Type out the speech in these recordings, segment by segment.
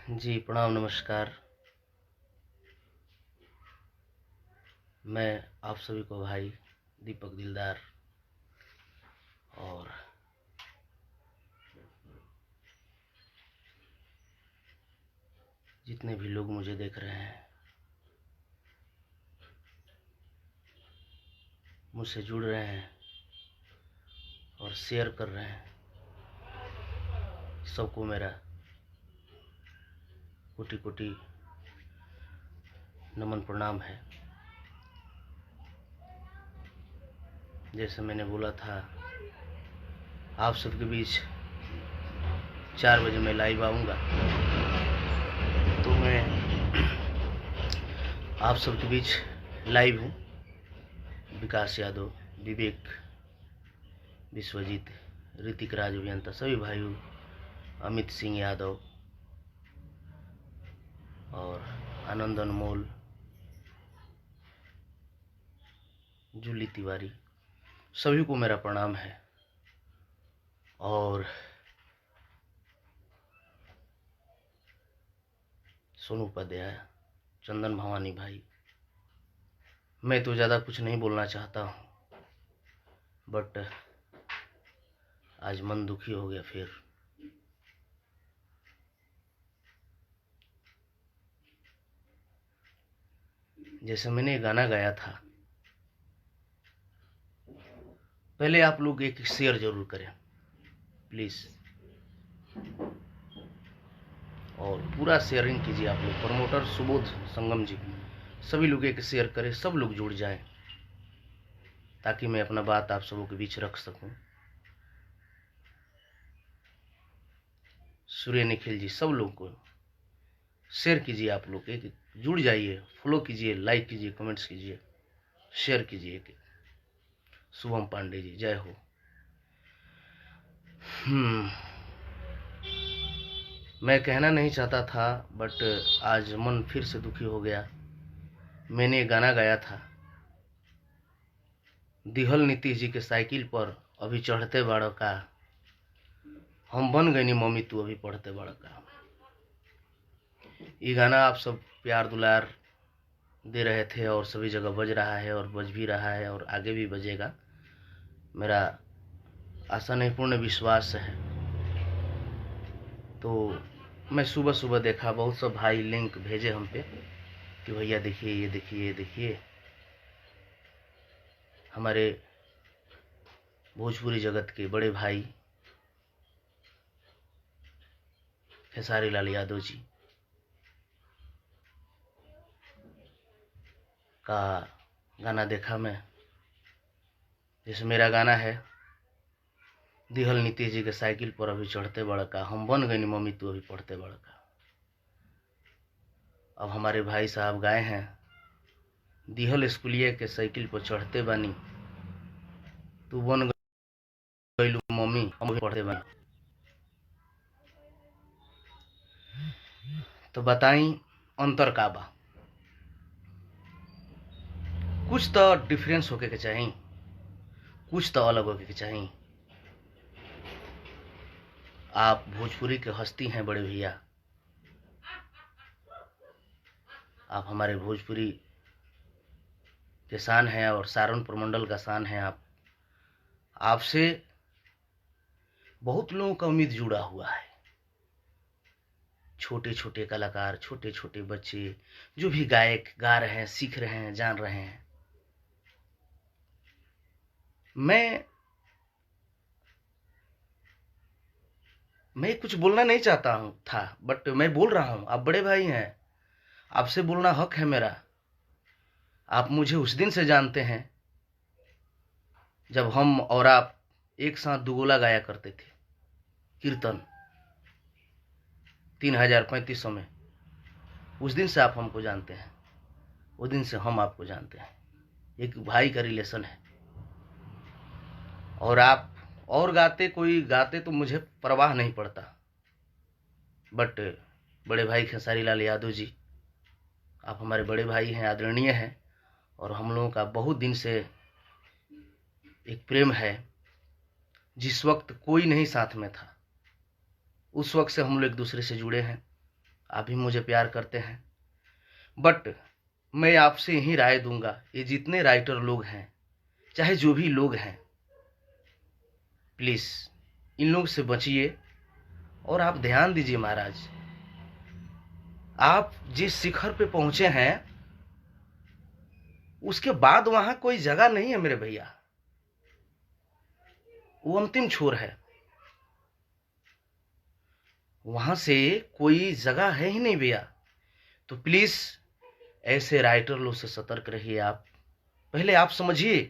जी प्रणाम नमस्कार। मैं आप सभी को भाई दीपक दिलदार और जितने भी लोग मुझे देख रहे हैं, मुझसे जुड़ रहे हैं और शेयर कर रहे हैं, सबको मेरा कोटि कोटि नमन प्रणाम है। जैसे मैंने बोला था, आप सबके बीच 4 बजे मैं लाइव आऊँगा, तो मैं आप सबके बीच लाइव हूँ। विकास यादव, विवेक, विश्वजीत, ऋतिक राज अभियंता, सभी भाइयों, अमित सिंह यादव और आनंद अनमोल, जूली तिवारी, सभी को मेरा प्रणाम है। और सोनू उपाध्याय, चंदन भवानी भाई, मैं तो ज़्यादा कुछ नहीं बोलना चाहता हूँ, बट आज मन दुखी हो गया। फिर जैसे मैंने गाना गाया था, पहले आप लोग एक शेयर जरूर करें प्लीज़, और पूरा शेयरिंग कीजिए आप लोग। प्रमोटर सुबोध संगम जी, सभी लोग एक शेयर करें, सब लोग जुड़ जाएं, ताकि मैं अपना बात आप सबों के बीच रख सकूं। सूर्य निखिल जी, सब लोग को शेयर कीजिए। आप लोग एक जुड़ जाइए, फॉलो कीजिए, लाइक कीजिए, कमेंट्स कीजिए, शेयर कीजिए एक। शुभम पांडे जी, जय हो। मैं कहना नहीं चाहता था, बट आज मन फिर से दुखी हो गया। मैंने गाना गाया था, दिहल नीतीश जी के साइकिल पर अभी चढ़ते बड़का, हम बन गए नी मम्मी तू अभी पढ़ते बड़का। ये गाना आप सब प्यार दुलार दे रहे थे और सभी जगह बज रहा है और बज भी रहा है और आगे भी बजेगा, मेरा आशा नहीं पूर्ण विश्वास है। तो मैं सुबह सुबह देखा, बहुत सब भाई लिंक भेजे हम पे कि भैया देखिए, ये देखिए, ये देखिए, हमारे भोजपुरी जगत के बड़े भाई खेसारी लाल यादव जी का गाना देखा मैं। जैसे मेरा गाना है, दिहल नीतीश जी के साइकिल पर अभी चढ़ते बड़का, हम बन गए नी मम्मी तू अभी पढ़ते बड़का। अब हमारे भाई साहब गाए हैं, दिहल स्कूलिया के साइकिल पर चढ़ते बानी, तू बन गईलू मम्मी हम अभी पढ़ते बानी। तो बताई अंतर का बा? कुछ तो डिफरेंस होके के चाहिए, कुछ तो अलग होके के चाहिए। आप भोजपुरी के हस्ती हैं बड़े भैया, आप हमारे भोजपुरी के शान हैं और सहारनपुर मंडल का शान है। आप, आपसे बहुत लोगों का उम्मीद जुड़ा हुआ है। छोटे छोटे कलाकार, छोटे छोटे बच्चे, जो भी गायक गा रहे हैं, सीख रहे हैं, जान रहे हैं। मैं कुछ बोलना नहीं चाहता हूं था, बट मैं बोल रहा हूं। आप बड़े भाई हैं, आपसे बोलना हक है मेरा। आप मुझे उस दिन से जानते हैं जब हम और आप एक साथ दुगोला गाया करते थे, कीर्तन 3035 में। उस दिन से आप हमको जानते हैं, उस दिन से हम आपको जानते हैं। एक भाई का रिलेशन है। और आप और गाते, कोई गाते तो मुझे परवाह नहीं पड़ता, बट बड़े भाई खेसारी लाल यादव जी, आप हमारे बड़े भाई हैं, आदरणीय हैं, और हम लोगों का बहुत दिन से एक प्रेम है। जिस वक्त कोई नहीं साथ में था, उस वक्त से हम लोग एक दूसरे से जुड़े हैं आप भी मुझे प्यार करते हैं, बट मैं आपसे यही राय दूंगा, ये जितने राइटर लोग हैं, चाहे जो भी लोग हैं, प्लीज इन लोग से बचिए। और आप ध्यान दीजिए महाराज, आप जिस शिखर पे पहुंचे हैं उसके बाद वहां कोई जगह नहीं है मेरे भैया, वो अंतिम छोर है, वहां से कोई जगह है ही नहीं भैया। तो प्लीज ऐसे राइटर लोग से सतर्क रहिए। आप पहले आप समझिए,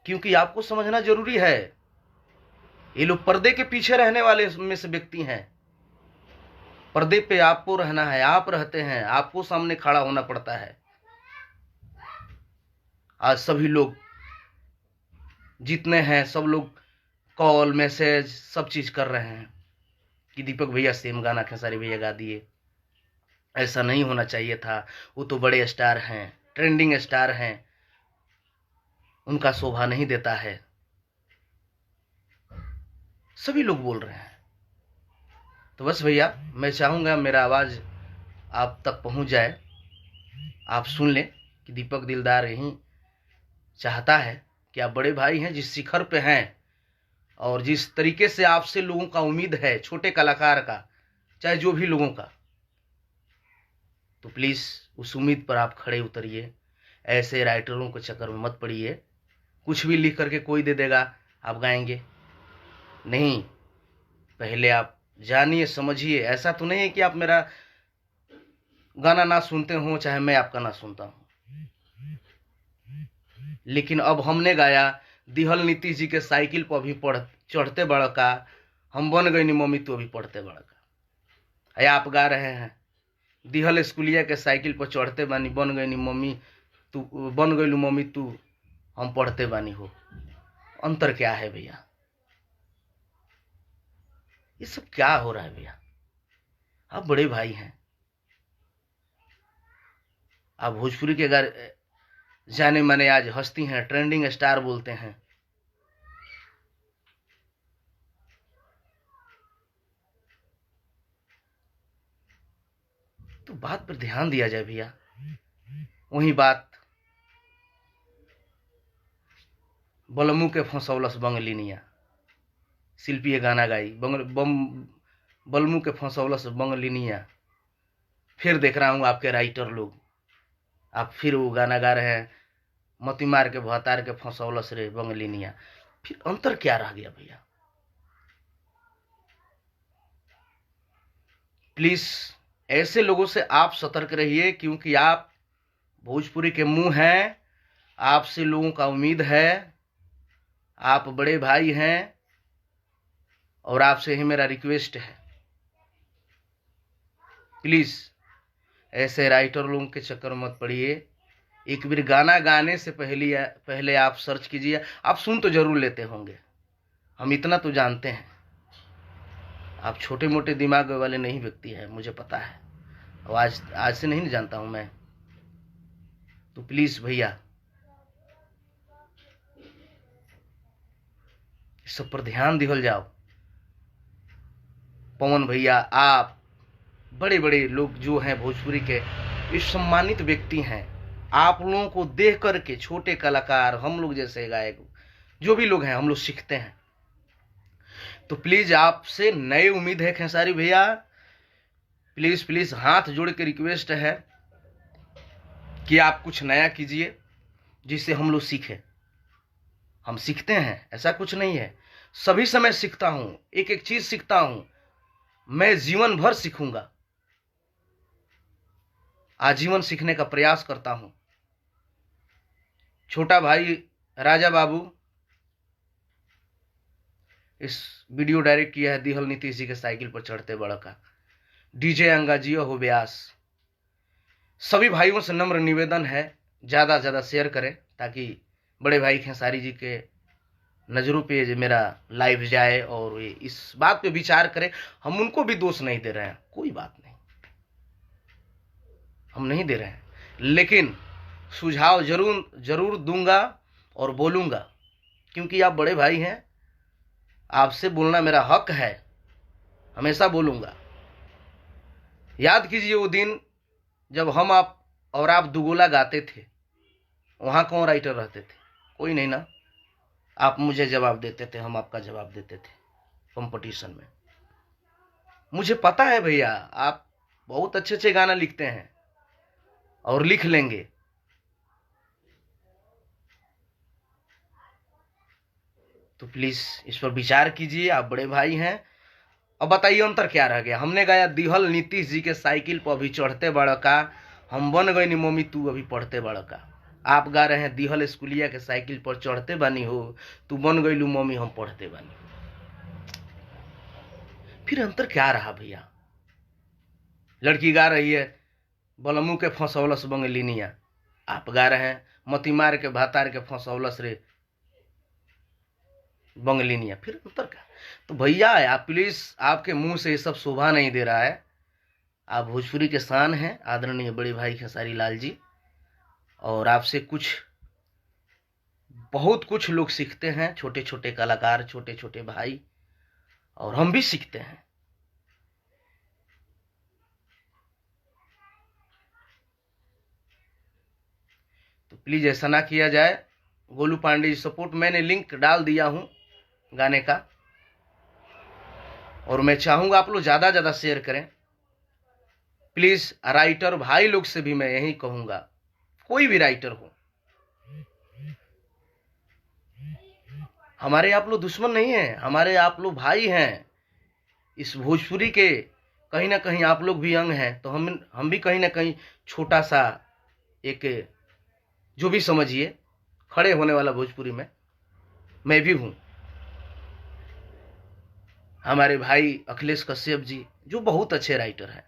क्योंकि आपको समझना जरूरी है। ये लोग पर्दे के पीछे रहने वाले में से व्यक्ति हैं। पर्दे पे आपको रहना है, आप रहते हैं, आपको सामने खड़ा होना पड़ता है। आज सभी लोग जितने हैं सब लोग कॉल मैसेज सब चीज कर रहे हैं कि दीपक भैया सेम गाना खेसारी भैया गा दिए, ऐसा नहीं होना चाहिए था, वो तो बड़े स्टार हैं, ट्रेंडिंग स्टार हैं, उनका शोभा नहीं देता है, सभी लोग बोल रहे हैं। तो बस भैया मैं चाहूंगा मेरा आवाज आप तक पहुंच जाए, आप सुन लें कि दीपक दिलदार यही चाहता है कि आप बड़े भाई हैं, जिस शिखर पे हैं और जिस तरीके से आपसे लोगों का उम्मीद है, छोटे कलाकार का, चाहे जो भी लोगों का, तो प्लीज उस उम्मीद पर आप खड़े उतरिए। ऐसे राइटरों के चक्कर में मत पड़िए। कुछ भी लिख करके कोई दे देगा आप गाएंगे नहीं, पहले आप जानिए समझिए। ऐसा तो नहीं है कि आप मेरा गाना ना सुनते हो, चाहे मैं आपका ना सुनता हूं, लेकिन अब हमने गाया दिहल नीतीश जी के साइकिल पर भी चढ़ते बड़का, हम बन गई नी मम्मी तू अभी पढ़ते बड़का। आप गा रहे हैं दिहल स्कूलिया के साइकिल पर चढ़ते बानी, बन गई नी मम्मी तू, बन गई मम्मी तू हम पढ़ते बानी हो। अंतर क्या है भैया? ये सब क्या हो रहा है भैया? आप बड़े भाई हैं, आप भोजपुरी के अगर जाने माने आज हस्ती हैं, ट्रेंडिंग स्टार बोलते हैं, तो बात पर ध्यान दिया जाए भैया। वही बात बलमू के फंसौलस बंगलिनिया, शिल्पी गाना गाई बलमू के फंसौलस बंगलिनिया। फिर देख रहा हूं आपके राइटर लोग, आप फिर वो गाना गा रहे हैं मती मार के भतार के फंसौलस रे बंगलिनिया। फिर अंतर क्या रह गया भैया? प्लीज ऐसे लोगों से आप सतर्क रहिए, क्योंकि आप भोजपुरी के मुंह हैं, आपसे लोगों का उम्मीद है, आप बड़े भाई हैं, और आपसे ही मेरा रिक्वेस्ट है, प्लीज ऐसे राइटर लोगों के चक्कर मत पड़िए। एक बार गाना गाने से पहले आप सर्च कीजिए। आप सुन तो जरूर लेते होंगे, हम इतना तो जानते हैं, आप छोटे मोटे दिमाग वाले नहीं व्यक्ति हैं, मुझे पता है, और आज से नहीं जानता हूं मैं। तो प्लीज भैया इस सब पर ध्यान दिहल जाओ। पवन भैया, आप बड़े बड़े लोग जो हैं भोजपुरी के, ये सम्मानित व्यक्ति हैं। आप लोगों को देख करके छोटे कलाकार, हम लोग जैसे गायक, जो भी लोग हैं, हम लोग सीखते हैं। तो प्लीज आपसे नई उम्मीद है खेसारी भैया, प्लीज प्लीज हाथ जोड़ के रिक्वेस्ट है कि आप कुछ नया कीजिए जिससे हम लोग सीखें। हम सीखते हैं, ऐसा कुछ नहीं है, सभी समय सीखता हूं, एक एक चीज सीखता हूं, मैं जीवन भर सीखूंगा, आजीवन सीखने का प्रयास करता हूं। छोटा भाई राजा बाबू इस वीडियो डायरेक्ट किया है दिहल नीतीश जी के साइकिल पर चढ़ते बड़का। डीजे अंगाजियो हो व्यास। सभी भाइयों से नम्र निवेदन है, ज्यादा से ज्यादा शेयर करें ताकि बड़े भाई खेसारी जी के नजरों पे मेरा लाइव जाए और ये इस बात पे विचार करें। हम उनको भी दोष नहीं दे रहे हैं, कोई बात नहीं, हम नहीं दे रहे हैं, लेकिन सुझाव जरूर दूंगा और बोलूंगा, क्योंकि आप बड़े भाई हैं, आपसे बोलना मेरा हक है, हमेशा बोलूंगा। याद कीजिए वो दिन जब हम आप और आप दुगोला गाते थे, वहां कौन राइटर रहते थे? कोई नहीं ना। आप मुझे जवाब देते थे, हम आपका जवाब देते थे कंपटीशन में। मुझे पता है भैया, आप बहुत अच्छे अच्छे गाना लिखते हैं और लिख लेंगे। तो प्लीज इस पर विचार कीजिए, आप बड़े भाई हैं। अब बताइए अंतर क्या रह गया? हमने गाया दिहल नीतीश जी के साइकिल पर अभी चढ़ते बड़का, हम बन गई नी मम्मी तू अभी पढ़ते बड़का। आप गा रहे हैं दिहल स्कूलिया के साइकिल पर चढ़ते बानी हो, तू बन गई लू मम्मी हम पढ़ते बानी। फिर अंतर क्या रहा भैया? लड़की गा रही है बलमू के फंसौलस बंगलिनिया, आप गा रहे हैं मतीमार के भातार के फंसौलस रे बंगलिनिया। फिर अंतर क्या? तो भैया आप प्लीज, आपके मुंह से ये सब शोभा नहीं दे रहा है। आप भोजपुरी के शान हैं, आदरणीय बड़े भाई खेसारी लाल जी, और आपसे बहुत कुछ लोग सीखते हैं, छोटे छोटे कलाकार, छोटे छोटे भाई, और हम भी सीखते हैं। तो प्लीज ऐसा ना किया जाए। गोलू पांडे जी सपोर्ट, मैंने लिंक डाल दिया हूं गाने का, और मैं चाहूंगा आप लोग ज्यादा ज्यादा शेयर करें प्लीज। राइटर भाई लोग से भी मैं यही कहूंगा, कोई भी राइटर हो, हमारे आप लोग दुश्मन नहीं है, हमारे आप लोग भाई हैं। इस भोजपुरी के कहीं ना कहीं आप लोग भी अंग हैं, तो हम भी कहीं ना कहीं छोटा सा एक, जो भी समझिए, खड़े होने वाला भोजपुरी में मैं भी हूं। हमारे भाई अखिलेश कश्यप जी जो बहुत अच्छे राइटर हैं,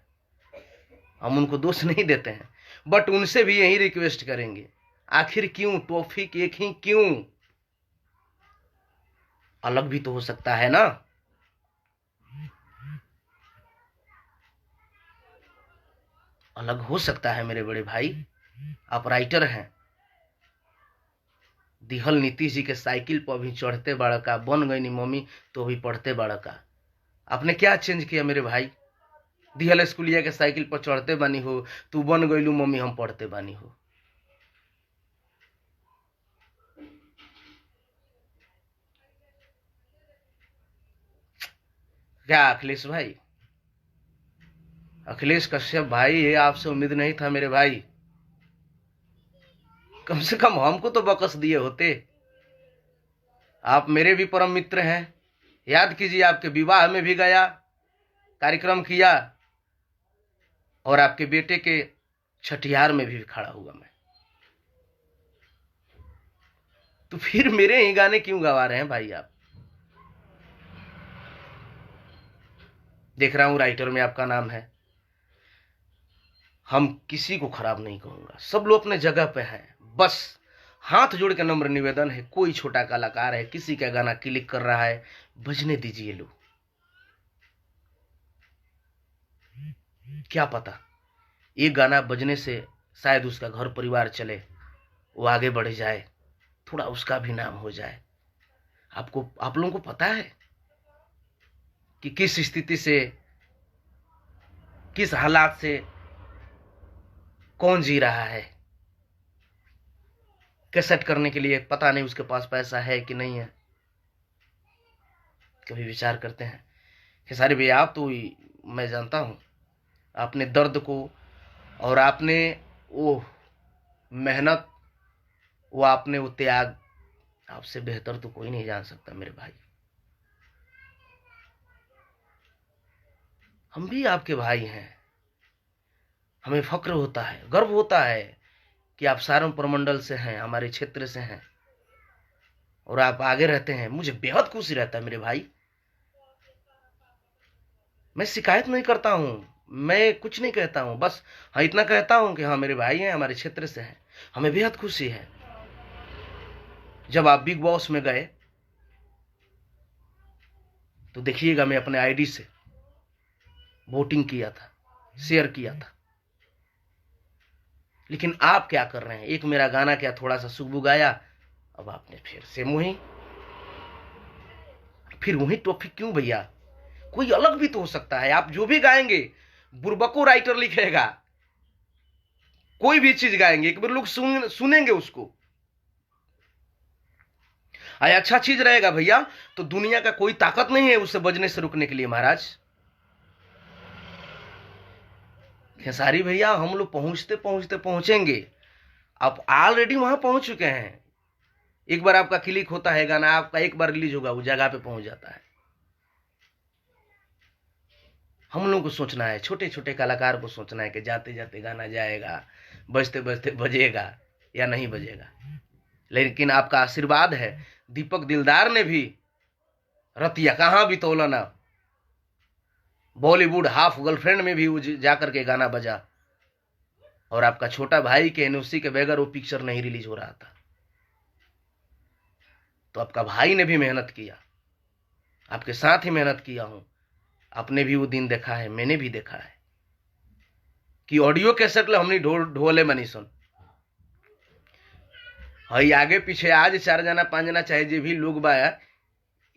हम उनको दोष नहीं देते हैं, बट उनसे भी यही रिक्वेस्ट करेंगे, आखिर क्यों टॉपिक एक ही क्यों? अलग भी तो हो सकता है ना। अलग हो सकता है मेरे बड़े भाई, आप राइटर हैं। दिहल नीतीश जी के साइकिल पर भी चढ़ते बड़का, बन गई नी मम्मी तो भी पढ़ते बड़का। आपने क्या चेंज किया मेरे भाई? दिहल स्कूलिया के साइकिल पर चढ़ते बानी हो, तू बन गईलू मम्मी हम पढ़ते बानी हो। क्या अखिलेश भाई, अखिलेश कश्यप भाई, ये आपसे उम्मीद नहीं था मेरे भाई। कम से कम हमको तो बकस दिए होते। आप मेरे भी परम मित्र हैं। याद कीजिए, आपके विवाह में भी गया, कार्यक्रम किया, और आपके बेटे के छठियार में भी खड़ा हुआ मैं। तो फिर मेरे ही गाने क्यों गवा रहे हैं भाई आप? देख रहा हूं राइटर में आपका नाम है। हम किसी को खराब नहीं कहूंगा, सब लोग अपने जगह पे हैं। बस हाथ जोड़ के नम्र निवेदन है, कोई छोटा कलाकार है, किसी का गाना क्लिक कर रहा है, बजने दीजिए लो। क्या पता ये गाना बजने से शायद उसका घर परिवार चले, वो आगे बढ़ जाए, थोड़ा उसका भी नाम हो जाए। आप लोगों को पता है कि किस स्थिति से, किस हालात से कौन जी रहा है। कैसेट करने के लिए पता नहीं उसके पास पैसा है कि नहीं है। कभी विचार करते हैं खेसारी भैया, आप तो मैं जानता हूं आपने दर्द को, और आपने वो मेहनत, वो आपने वो त्याग, आपसे बेहतर तो कोई नहीं जान सकता मेरे भाई। हम भी आपके भाई हैं, हमें फक्र होता है, गर्व होता है कि आप सारण प्रमंडल से हैं, हमारे क्षेत्र से हैं, और आप आगे रहते हैं। मुझे बेहद खुशी रहता है मेरे भाई। मैं शिकायत नहीं करता हूं, मैं कुछ नहीं कहता हूं, बस हाँ इतना कहता हूं कि हाँ मेरे भाई हैं, हमारे क्षेत्र से हैं, हमें बेहद खुशी है। जब आप बिग बॉस में गए तो देखिएगा, मैं अपने आईडी से वोटिंग किया था, शेयर किया था, लेकिन आप क्या कर रहे हैं? एक मेरा गाना क्या थोड़ा सा सुगबु गाया, अब आपने फिर से फिर वही टॉपिक क्यों भैया? कोई अलग भी तो हो सकता है। आप जो भी गाएंगे बुर्बको राइटर लिखेगा, कोई भी चीज गाएंगे, एक बार लोग सुनेंगे उसको, अच्छा चीज रहेगा भैया तो दुनिया का कोई ताकत नहीं है उसे बजने से रुकने के लिए। महाराज खेसारी भैया, हम लोग पहुंचते पहुंचते पहुंचेंगे, आप ऑलरेडी वहां पहुंच चुके हैं। एक बार आपका क्लिक होता है गाना, आपका एक बार रिलीज होगा, वो जगह पे पहुंच जाता है। हम लोगों को सोचना है, छोटे छोटे कलाकार को सोचना है कि जाते जाते गाना जाएगा, बजते बजते बजेगा या नहीं बजेगा। लेकिन आपका आशीर्वाद है, दीपक दिलदार ने भी रतिया कहां भी तोलना, बॉलीवुड हाफ गर्लफ्रेंड में भी वो जाकर के गाना बजा, और आपका छोटा भाई के एनओसी के बगैर वो पिक्चर नहीं रिलीज हो रहा था। तो आपका भाई ने भी मेहनत किया, आपके साथ ही मेहनत किया हूं, आपने भी वो दिन देखा है, मैंने भी देखा है कि ऑडियो कैसेट ले हमने ढोले मनी सुन हई आगे पीछे आज 4 जना 5 जना चाहे जे भी लोग बा,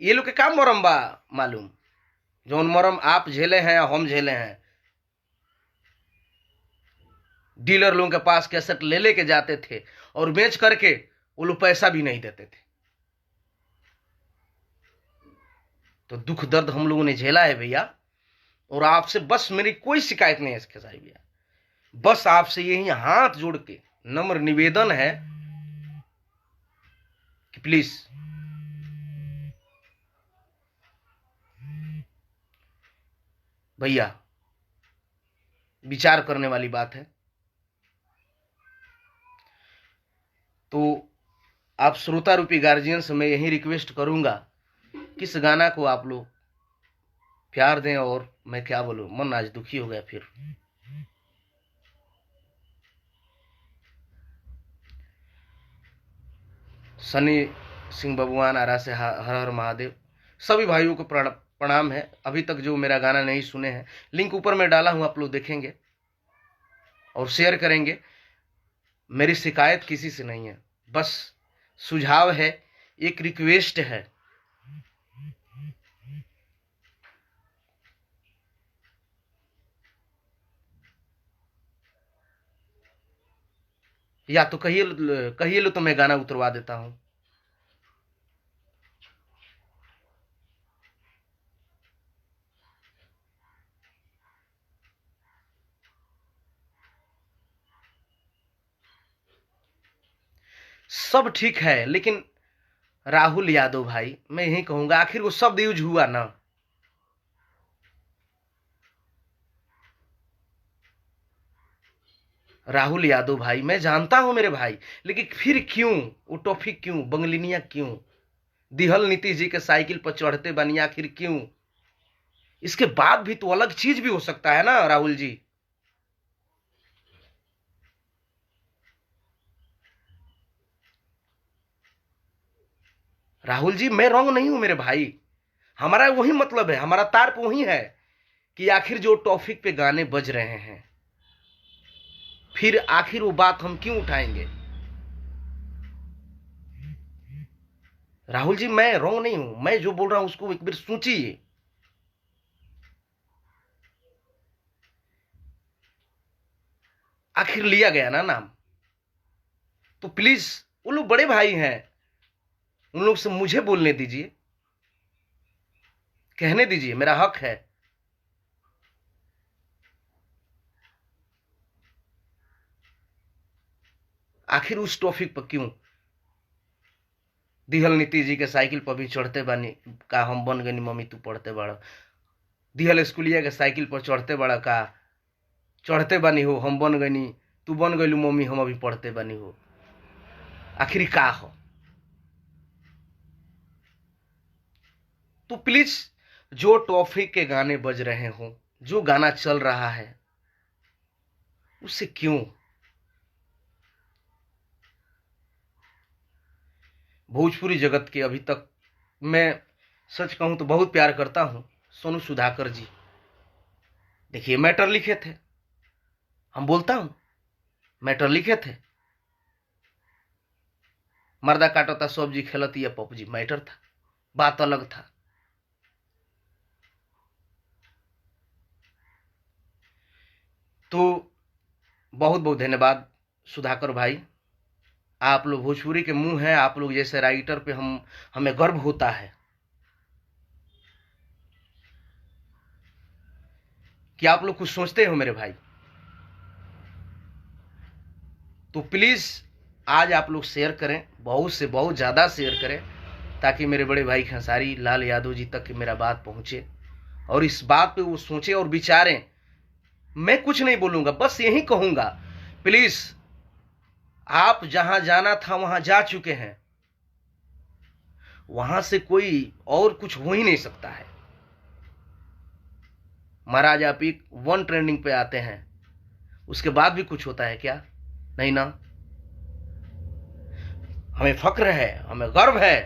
ये लोग के काम मरम बा मालूम, जौन मरम आप झेले हैं या हम झेले हैं। डीलर लोगों के पास कैसेट ले लेके जाते थे और बेच करके वो लोग पैसा भी नहीं देते थे। तो दुख दर्द हम लोगों ने झेला है भैया, और आपसे बस मेरी कोई शिकायत नहीं है खेसारी भैया, बस आपसे यही हाथ जोड़ के नम्र निवेदन है कि प्लीज भैया, विचार करने वाली बात है। तो आप श्रोता रूपी गार्जियन से मैं यही रिक्वेस्ट करूंगा, किस गाना को आप लोग प्यार दें, और मैं क्या बोलूं, मन आज दुखी हो गया। फिर सनी सिंह बबुआन आरा से हर हर महादेव, सभी भाइयों को प्रणाम है। अभी तक जो मेरा गाना नहीं सुने हैं, लिंक ऊपर में डाला हूं, आप लोग देखेंगे और शेयर करेंगे। मेरी शिकायत किसी से नहीं है, बस सुझाव है, एक रिक्वेस्ट है। या तो कहिए लो तो मैं गाना उतरवा देता हूं। सब ठीक है, लेकिन राहुल यादव भाई, मैं यही कहूंगा, आखिर वो शब्द यूज हुआ ना, राहुल यादव भाई, मैं जानता हूं मेरे भाई, लेकिन फिर क्यों वो टॉपिक, क्यों बंगलिनिया, क्यों दिहल नीतीश जी के साइकिल पर चढ़ते बनी, आखिर क्यों? इसके बाद भी तो अलग चीज भी हो सकता है ना राहुल जी। राहुल जी, मैं रॉन्ग नहीं हूं मेरे भाई, हमारा वही मतलब है, हमारा तार्प वही है कि आखिर जो टॉपिक पे गाने बज रहे हैं, फिर आखिर वो बात हम क्यों उठाएंगे? राहुल जी, मैं रॉन्ग नहीं हूं, मैं जो बोल रहा हूं उसको एक बार सोचिए। आखिर लिया गया ना नाम, तो प्लीज वो लोग बड़े भाई हैं, उन लोग से मुझे बोलने दीजिए, कहने दीजिए, मेरा हक है। आखिर उस टॉपिक पर क्यों? दिहल नीतीश जी के साइकिल पर भी चढ़ते बानी का हम बन गनी मम्मी तू पढ़ते बड़ा, दिहल स्कूलिया के साइकिल पर चढ़ते बड़ा का चढ़ते बानी हो हम बन गनी, तू बन गई मम्मी हम अभी पढ़ते बानी हो, आखिर का हो? तो प्लीज जो टॉपिक के गाने बज रहे हो, जो गाना चल रहा है, उससे क्यों? भोजपुरी जगत के अभी तक मैं सच कहूं तो बहुत प्यार करता हूं सोनू सुधाकर जी। देखिए, मैटर लिखे थे, हम बोलता हूं मैटर लिखे थे, मर्दा काटता सब्जी खेलती है पबजी, मैटर था, बात अलग था। तो बहुत बहुत धन्यवाद सुधाकर भाई, आप लोग भोजपुरी के मुंह हैं, आप लोग जैसे राइटर पे हमें गर्व होता है कि आप लोग कुछ सोचते हो मेरे भाई। तो प्लीज आज आप लोग शेयर करें, बहुत से बहुत ज्यादा शेयर करें, ताकि मेरे बड़े भाई खेसारी लाल यादव जी तक मेरा बात पहुंचे और इस बात पे वो सोचे और विचारें। मैं कुछ नहीं बोलूंगा, बस यही कहूंगा, प्लीज आप जहां जाना था वहां जा चुके हैं, वहां से कोई और कुछ हो ही नहीं सकता है। महाराज आप एक 1 ट्रेंडिंग पे आते हैं, उसके बाद भी कुछ होता है क्या? नहीं ना। हमें फक्र है, हमें गर्व है,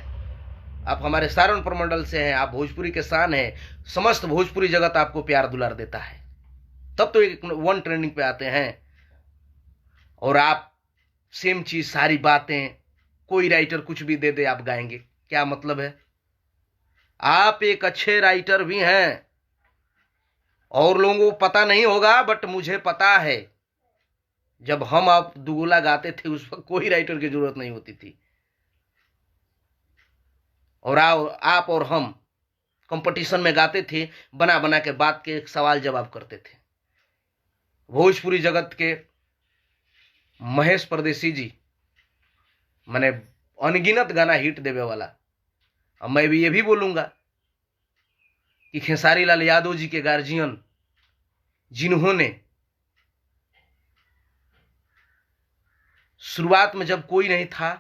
आप हमारे सारण प्रमंडल से हैं, आप भोजपुरी के शान हैं, समस्त भोजपुरी जगत आपको प्यार दुलार देता है, तब तो एक 1 ट्रेंडिंग पे आते हैं। और आप सेम चीज, सारी बातें, कोई राइटर कुछ भी दे दे आप गाएंगे, क्या मतलब है? आप एक अच्छे राइटर भी हैं, और लोगों को पता नहीं होगा, बट मुझे पता है जब हम आप दुगुला गाते थे उस वक्त कोई राइटर की जरूरत नहीं होती थी, और आप और हम कंपटीशन में गाते थे, बना बना के बात के सवाल जवाब करते थे। भोजपुरी जगत के महेश परदेसी जी मैंने अनगिनत गाना हिट देवे वाला, अब मैं भी ये भी बोलूंगा कि खेसारी लाल यादव जी के गार्जियन जिन्होंने शुरुआत में जब कोई नहीं था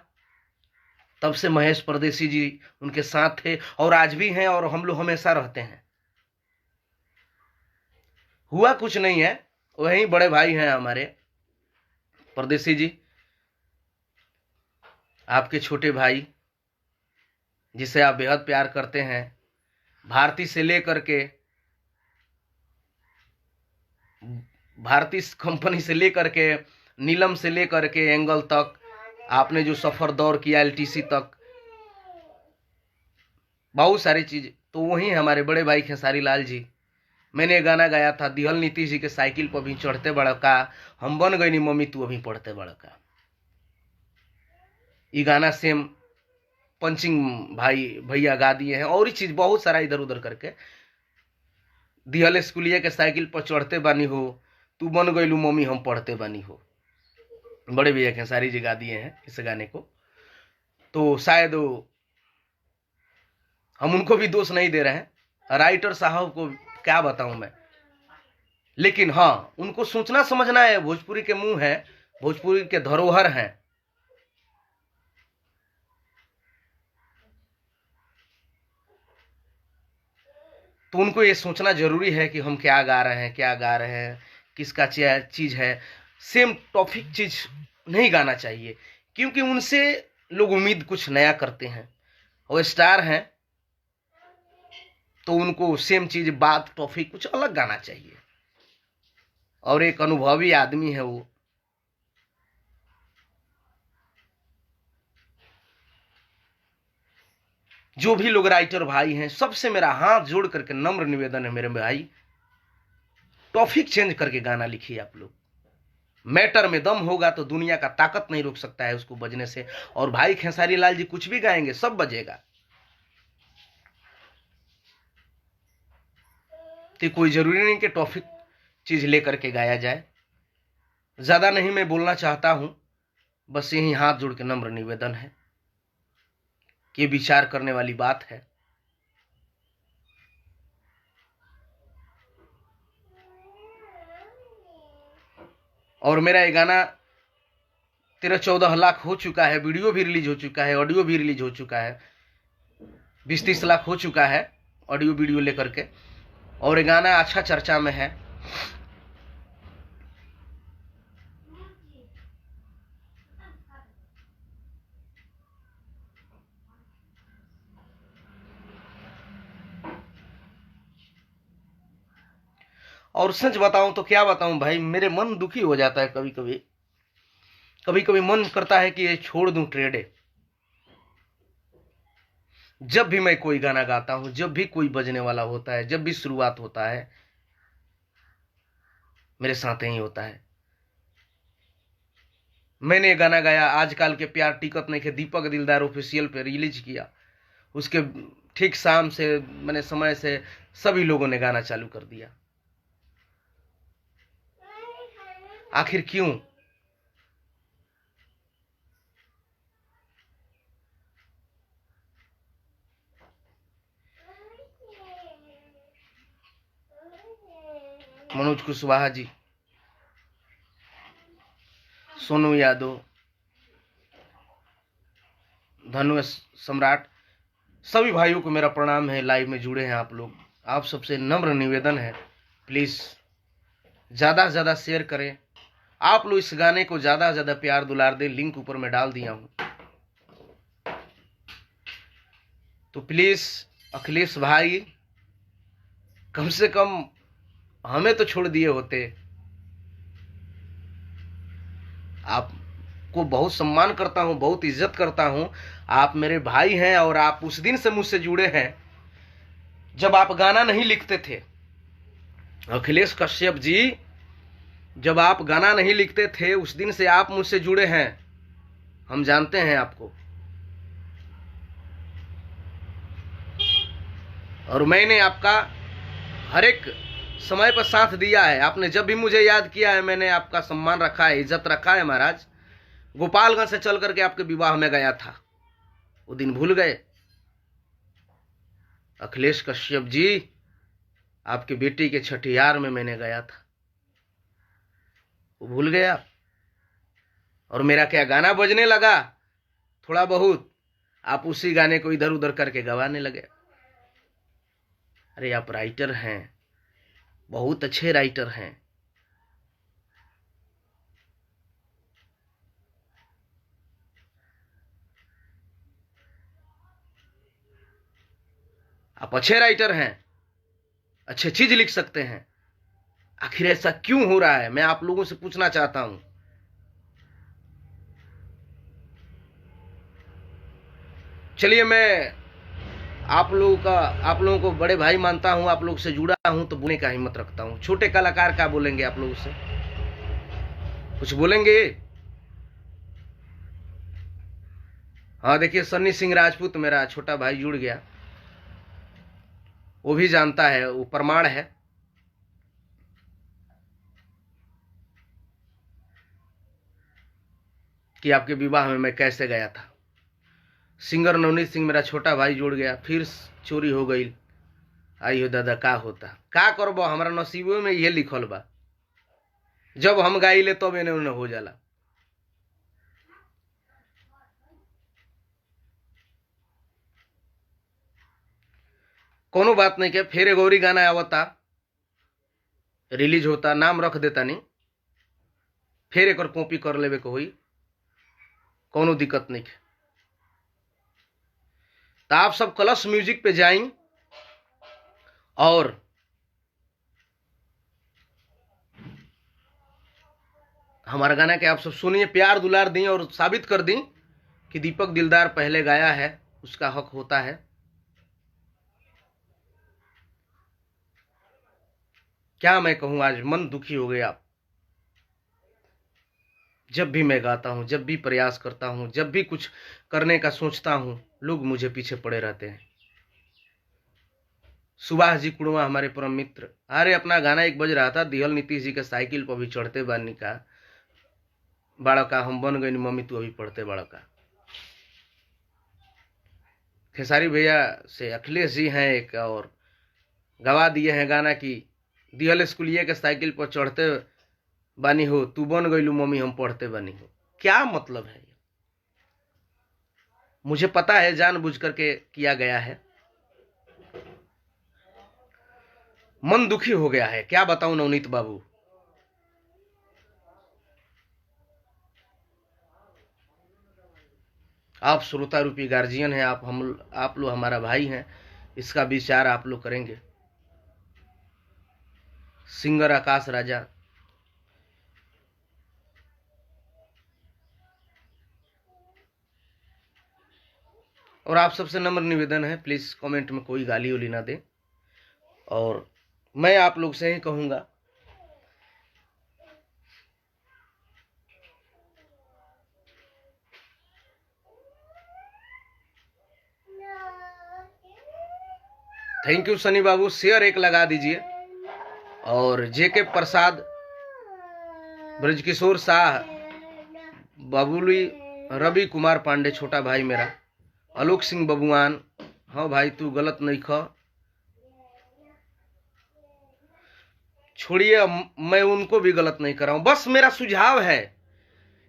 तब से महेश परदेसी जी उनके साथ थे और आज भी हैं, और हम लोग हमेशा रहते हैं। हुआ कुछ नहीं है, वही बड़े भाई हैं हमारे परदेसी जी, आपके छोटे भाई जिसे आप बेहद प्यार करते हैं, भारती से लेकर के, भारती कंपनी से लेकर के, नीलम से लेकर के एंगल तक, आपने जो सफर दौर किया एलटीसी तक, बहुत सारी चीज, तो वही हमारे बड़े भाई खेसारी लाल जी। मैंने गाना गाया था, दिहल नीतीश जी के साइकिल पर भी चढ़ते बड़का, हम बन गई नी मम्मी तू अभी पढ़ते बड़का। ये गाना सेम पंचिंग भाई भैया गा दिए हैं, और ही चीज बहुत सारा इधर उधर करके, दिहल स्कूलिया के साइकिल पर चढ़ते बानी हो, तू बन गईलू मम्मी हम पढ़ते बानी हो, बड़े भैया खेसारी जी गा दिए हैं इस गाने को। तो शायद हम उनको भी दोष नहीं दे रहे हैं, राइटर साहब को क्या बताऊं मैं, लेकिन हाँ उनको सोचना समझना है, भोजपुरी के मुंह है, भोजपुरी के धरोहर हैं। तो उनको ये सोचना जरूरी है कि हम क्या गा रहे हैं, क्या गा रहे हैं, किसका चीज है। सेम टॉपिक चीज नहीं गाना चाहिए, क्योंकि उनसे लोग उम्मीद कुछ नया करते हैं, वो स्टार हैं, तो उनको सेम चीज, बात, टॉपिक कुछ अलग गाना चाहिए। और एक अनुभवी आदमी है वो, जो भी लोग राइटर भाई हैं, सबसे मेरा हाथ जोड़ करके नम्र निवेदन है मेरे भाई, टॉपिक चेंज करके गाना लिखिए आप लोग। मैटर में दम होगा तो दुनिया का ताकत नहीं रोक सकता है उसको बजने से, और भाई खेसारी लाल जी कुछ भी गाएंगे सब बजेगा। तो कोई जरूरी नहीं कि टॉपिक चीज लेकर के गाया जाए। ज्यादा नहीं मैं बोलना चाहता हूं, बस यही हाथ जोड़ के नम्र निवेदन है कि विचार करने वाली बात है। और मेरा ये गाना 13-14 लाख हो चुका है, वीडियो भी रिलीज हो चुका है, ऑडियो भी रिलीज हो चुका है, 20-30 लाख हो चुका है ऑडियो वीडियो लेकर के, और ये गाना अच्छा चर्चा में है। और सच बताऊं तो क्या बताऊं भाई, मेरे मन दुखी हो जाता है कभी कभी, कभी कभी मन करता है कि ये छोड़ दूं ट्रेडे। जब भी मैं कोई गाना गाता हूं, जब भी कोई बजने वाला होता है, जब भी शुरुआत होता है, मेरे साथ ही होता है। मैंने ये गाना गाया आजकल के प्यार टिकट नहीं के दीपक दिलदार ऑफिशियल पे रिलीज किया, उसके ठीक शाम से मैंने समय से सभी लोगों ने गाना चालू कर दिया। आखिर क्यों? मनोज कुशवाहा जी, सोनू यादव, धनु सम्राट, सभी भाइयों को मेरा प्रणाम है। लाइव में जुड़े हैं आप लोग, आप सबसे नम्र निवेदन है प्लीज ज्यादा से ज्यादा शेयर करें। आप लोग इस गाने को ज्यादा से ज्यादा प्यार दुलार दें, लिंक ऊपर में डाल दिया हूं, तो प्लीज अखिलेश भाई कम से कम हमें तो छोड़ दिए होते। आपको बहुत सम्मान करता हूं, बहुत इज्जत करता हूं, आप मेरे भाई हैं और आप उस दिन से मुझसे जुड़े हैं जब आप गाना नहीं लिखते थे। अखिलेश कश्यप जी, जब आप गाना नहीं लिखते थे उस दिन से आप मुझसे जुड़े हैं, हम जानते हैं आपको। और मैंने आपका हर एक समय पर साथ दिया है, आपने जब भी मुझे याद किया है मैंने आपका सम्मान रखा है, इज्जत रखा है। महाराज गोपालगंज से चल करके आपके विवाह में गया था, वो दिन भूल गए? अखिलेश कश्यप जी, आपकी बेटी के छठियार में मैंने गया था, वो भूल गया? और मेरा क्या गाना बजने लगा थोड़ा बहुत, आप उसी गाने को इधर उधर करके गवाने लगे। अरे आप राइटर हैं, बहुत अच्छे राइटर हैं, आप अच्छे राइटर हैं, अच्छे चीज लिख सकते हैं। आखिर ऐसा क्यों हो रहा है, मैं आप लोगों से पूछना चाहता हूं। चलिए, मैं आप लोगों को बड़े भाई मानता हूं, आप लोग से जुड़ा हूं तो बोलने का हिम्मत रखता हूं। छोटे कलाकार क्या बोलेंगे आप लोगों से? कुछ बोलेंगे? हाँ देखिए, सन्नी सिंह राजपूत मेरा छोटा भाई जुड़ गया, वो भी जानता है, वो प्रमाण है। कि आपके विवाह में मैं कैसे गया था। सिंगर नवनीत सिंह मेरा छोटा भाई जुड़ गया, फिर चोरी हो गई। आइयो दादा का होता, का करबो, हमारा नसीबों में ये लिखल बा, जब हम गाइले तब इन्हें उन्हें हो जाला। कोनो बात नहीं के, फिर गौरी गाना आवता, रिलीज होता, नाम रख देता नहीं, फिर एक कॉपी कर लेवे को हुई, कोनो दिक्कत नहीं है। तो आप सब कलश म्यूजिक पे जाएं और हमारा गाना के आप सब सुनिए, प्यार दुलार दें और साबित कर दें कि दीपक दिलदार पहले गाया है, उसका हक होता है। क्या मैं कहूं, आज मन दुखी हो गया। जब भी मैं गाता हूं, जब भी प्रयास करता हूं, जब भी कुछ करने का सोचता हूं, लोग मुझे पीछे पड़े रहते हैं। सुभाष जी कुड़वा हमारे परम मित्र, अरे अपना गाना एक बज रहा था, दिहल नीतीश जी के साइकिल पर भी चढ़ते बानी का बड़ा का हम बन गए मम्मी तू अभी पढ़ते बड़ा का। खेसारी भैया से अखिलेश जी हैं एक, और गवा दिए हैं गाना की दिहल स्कूलिया के साइकिल पर चढ़ते बानी हो, तू बन गईलू मम्मी हम पढ़ते बानी हो। क्या मतलब है? मुझे पता है जानबूझ करके किया गया है। मन दुखी हो गया है, क्या बताऊं नवनीत बाबू। आप श्रोता रूपी गार्जियन हैं, आप लोग हमारा भाई हैं, इसका विचार आप लोग करेंगे। सिंगर आकाश राजा, और आप सबसे नम्र निवेदन है, प्लीज कमेंट में कोई गाली उली ना दें। और मैं आप लोग से ही कहूंगा thank you Sunny Babu, share एक लगा दीजिए। और जेके प्रसाद, ब्रजकिशोर शाह, बाबुली, रवि कुमार पांडे छोटा भाई मेरा, आलोक सिंह बबुआन, हाँ भाई तू गलत नहीं ख, छोड़िए मैं उनको भी गलत नहीं कर रहा हूं। बस मेरा सुझाव है,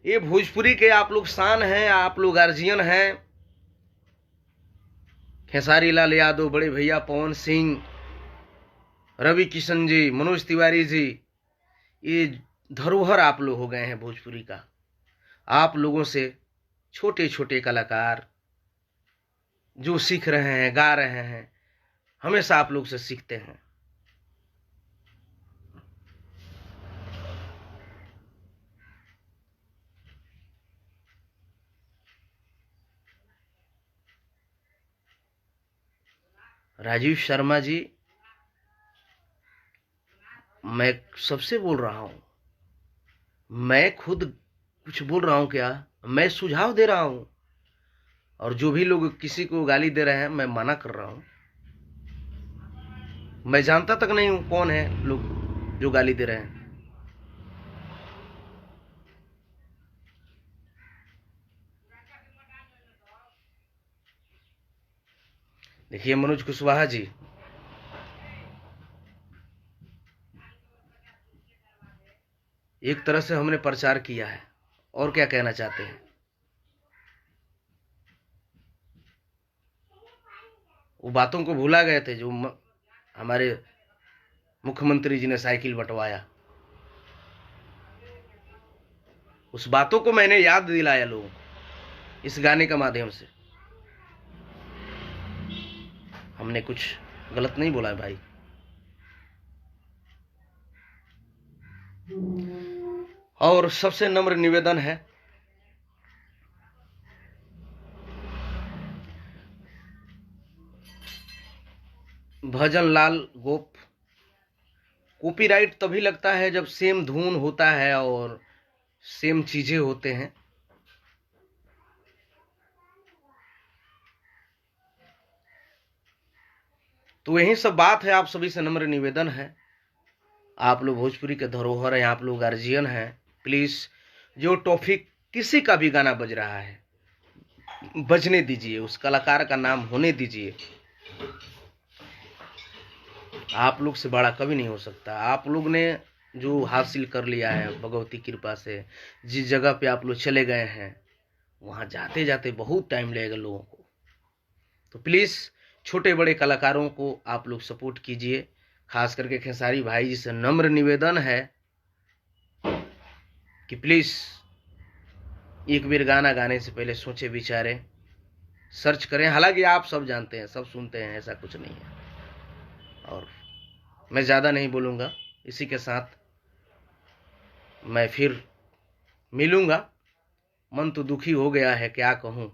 ये भोजपुरी के आप लोग शान हैं, आप लोग गार्जियन हैं, खेसारी लाल यादव, बड़े भैया पवन सिंह, रवि किशन जी, मनोज तिवारी जी, ये धरोहर आप लोग हो गए हैं भोजपुरी का। आप लोगों से छोटे छोटे कलाकार जो सीख रहे हैं, गा रहे हैं, हमेशा आप लोग से सीखते हैं। राजीव शर्मा जी, मैं सबसे बोल रहा हूं, मैं खुद कुछ बोल रहा हूं क्या? मैं सुझाव दे रहा हूं, और जो भी लोग किसी को गाली दे रहे हैं मैं मना कर रहा हूं। मैं जानता तक नहीं हूं कौन है लोग जो गाली दे रहे हैं। देखिए मनोज कुशवाहा जी, एक तरह से हमने प्रचार किया है, और क्या कहना चाहते हैं? वो बातों को भूला गए थे जो हमारे मुख्यमंत्री जी ने साइकिल बंटवाया, उस बातों को मैंने याद दिलाया लोगों को इस गाने के माध्यम से। हमने कुछ गलत नहीं बोला भाई। और सबसे नम्र निवेदन है, भजन लाल गोप, कॉपीराइट तभी लगता है जब सेम धुन होता है और सेम चीजें होते हैं। तो यही सब बात है, आप सभी से नम्र निवेदन है, आप लोग भोजपुरी के धरोहर हैं, आप लोग गार्जियन हैं, प्लीज जो टॉपिक किसी का भी गाना बज रहा है बजने दीजिए, उस कलाकार का नाम होने दीजिए। आप लोग से बड़ा कभी नहीं हो सकता। आप लोग ने जो हासिल कर लिया है भगवती कृपा से, जिस जगह पे आप लोग चले गए हैं वहां जाते जाते बहुत टाइम लगेगा लोगों को। तो प्लीज छोटे बड़े कलाकारों को आप लोग सपोर्ट कीजिए। खास करके खेसारी भाई जी से नम्र निवेदन है कि प्लीज एक बार गाना गाने से पहले सोचे विचारें, सर्च करें। हालांकि आप सब जानते हैं, सब सुनते हैं, ऐसा कुछ नहीं है। और मैं ज़्यादा नहीं बोलूँगा, इसी के साथ मैं फिर मिलूँगा। मन तो दुखी हो गया है, क्या कहूँ।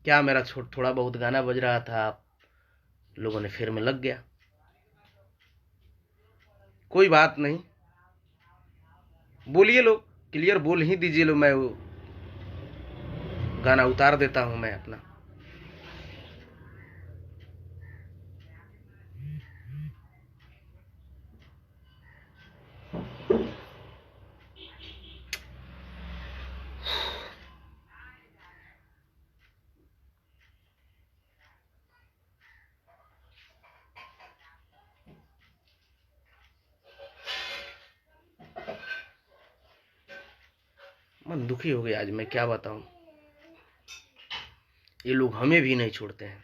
क्या मेरा थोड़ा बहुत गाना बज रहा था, आप लोगों ने फिर में लग गया। कोई बात नहीं, बोलिए लोग, क्लियर बोल ही दीजिए लो, मैं वो गाना उतार देता हूँ मैं अपना। मन दुखी हो गया आज, मैं क्या बताऊं। ये लोग हमें भी नहीं छोड़ते हैं।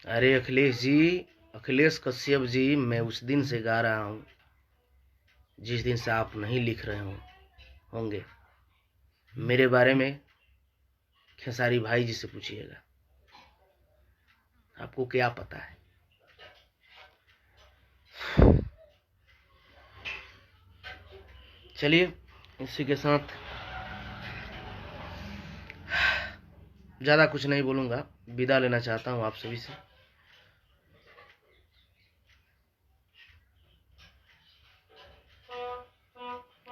अरे अखिलेश जी, अखिलेश कश्यप जी, मैं उस दिन से गा रहा हूं जिस दिन से आप नहीं लिख रहे होंगे। मेरे बारे में खेसारी भाई जी से पूछिएगा, आपको क्या पता है। चलिए, इसी के साथ ज़्यादा कुछ नहीं बोलूँगा, विदा लेना चाहता हूँ आप सभी से।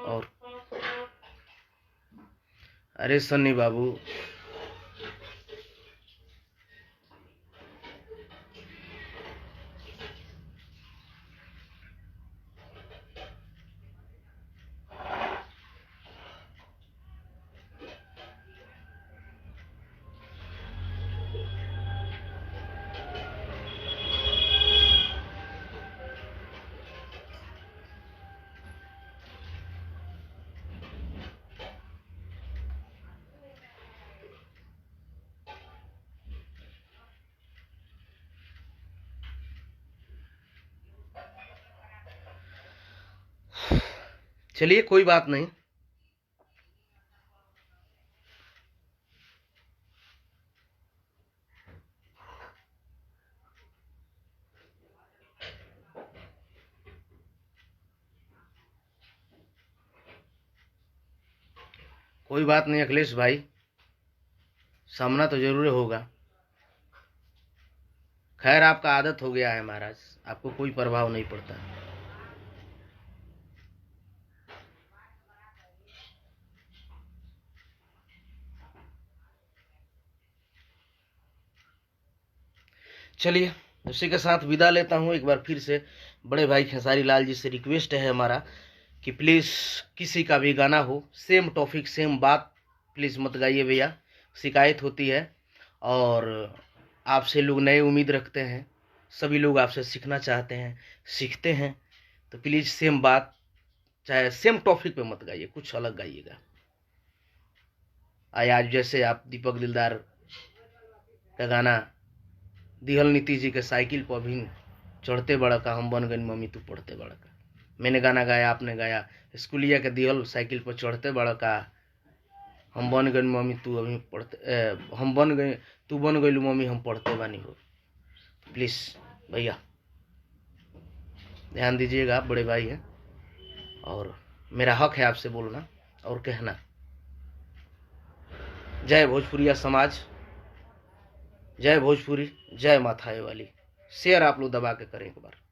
और अरे सन्नी बाबू, चलिए कोई बात नहीं। कोई बात नहीं अखिलेश भाई, सामना तो जरूर होगा। खैर आपका आदत हो गया है महाराज, आपको कोई प्रभाव नहीं पड़ता। चलिए उसी के साथ विदा लेता हूँ। एक बार फिर से बड़े भाई खेसारी लाल जी से रिक्वेस्ट है हमारा कि प्लीज़ किसी का भी गाना हो, सेम टॉपिक सेम बात प्लीज़ मत गाइए भैया, शिकायत होती है। और आपसे लोग नए उम्मीद रखते हैं, सभी लोग आपसे सीखना चाहते हैं, सीखते हैं, तो प्लीज़ सेम बात, चाहे सेम टॉपिक पे मत गाइए, कुछ अलग गाइएगा। आज जैसे आप दीपक दिलदार का गाना दिहल नीति जी के साइकिल पर भी चढ़ते बड़ा का हम बन गए मम्मी तू पढ़ते बड़ा का, मैंने गाना गाया आपने गाया। स्कूलिया के दिहल साइकिल पर चढ़ते बड़ा का हम बन गए मम्मी तू अभी पढ़ते, हम बन गए तू बन गई मम्मी हम पढ़ते बानी हो। प्लीज़ भैया ध्यान दीजिएगा, आप बड़े भाई हैं और मेरा हक है आपसे बोलना और कहना। जय भोजपुरिया समाज, जय भोजपुरी, जय माथाए वाली। शेयर आप लोग दबा के करें एक बार।